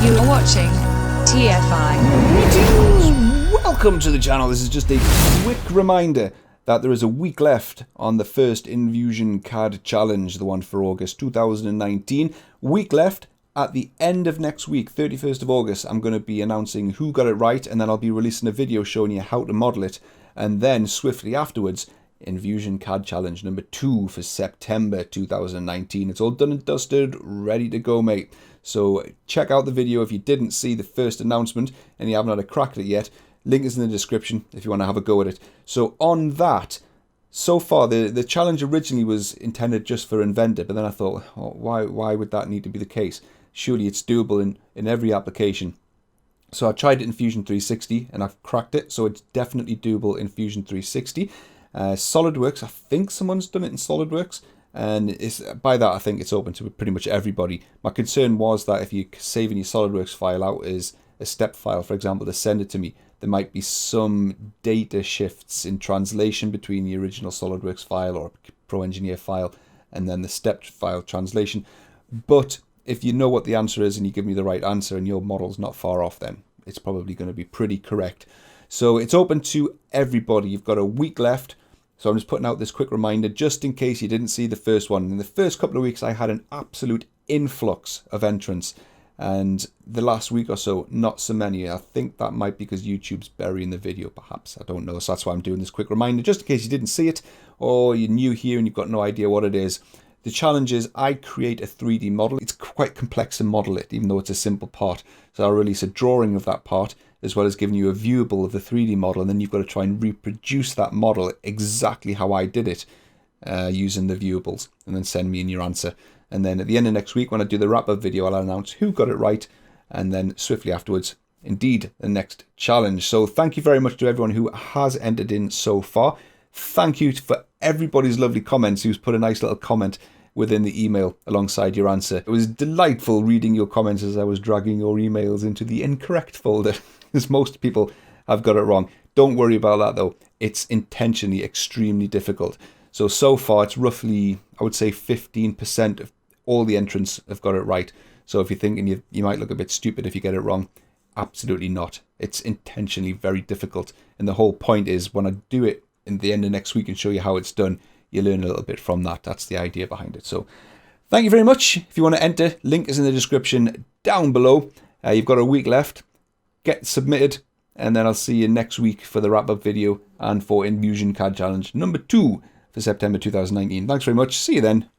You are watching TFI. Greetings! Welcome to the channel. This is just a quick reminder that there is a week left on the first Invusion CAD challenge, the one for August 2019. Week left. At the end of next week, 31st of August, I'm going to be announcing who got it right, and then I'll be releasing a video showing you how to model it. And then swiftly afterwards, Invusion CAD challenge number 2 for September 2019. It's all done and dusted, ready to go, mate. So check out the video if you didn't see the first announcement and you haven't had a crack at it yet. Link is in the description if you want to have a go at it. So on that, so far the challenge originally was intended just for Inventor, but then I thought, oh, why would that need to be the case? Surely it's doable in every application. So I tried it in Fusion 360 and I've cracked it, so it's definitely doable in Fusion 360. SolidWorks, I think someone's done it in SolidWorks, and by that I think it's open to pretty much everybody. My concern was that if you're saving your SolidWorks file out as a step file, for example, to send it to me, there might be some data shifts in translation between the original SolidWorks file or Pro Engineer file and then the step file translation. But if you know what the answer is and you give me the right answer and your model's not far off, then it's probably going to be pretty correct. So it's open to everybody. You've got a week left. So I'm just putting out this quick reminder just in case you didn't see the first one. In the first couple of weeks, I had an absolute influx of entrants. And the last week or so, not so many. I think that might be because YouTube's burying the video, perhaps. I don't know. So that's why I'm doing this quick reminder, just in case you didn't see it or you're new here and you've got no idea what it is. The challenge is I create a 3D model. It's quite complex to model it, even though it's a simple part. So I'll release a drawing of that part, as well as giving you a viewable of the 3D model, and then you've got to try and reproduce that model exactly how I did it using the viewables, and then send me in your answer. And then at the end of next week, when I do the wrap-up video, I'll announce who got it right, and then swiftly afterwards, indeed, the next challenge. So thank you very much to everyone who has entered in so far. Thank you for everybody's lovely comments who's put a nice little comment within the email alongside your answer. It was delightful reading your comments as I was dragging your emails into the incorrect folder, because most people have got it wrong. Don't worry about that though. It's intentionally extremely difficult. So far it's roughly, I would say 15% of all the entrants have got it right. So if you're thinking you might look a bit stupid if you get it wrong, absolutely not. It's intentionally very difficult. And the whole point is when I do it in the end of next week and show you how it's done, you learn a little bit from that. That's the idea behind it. So thank you very much. If you want to enter, link is in the description down below. You've got a week left. Get submitted, and then I'll see you next week for the wrap-up video and for Invusion CAD Challenge number 2 for September 2019. Thanks very much. See you then.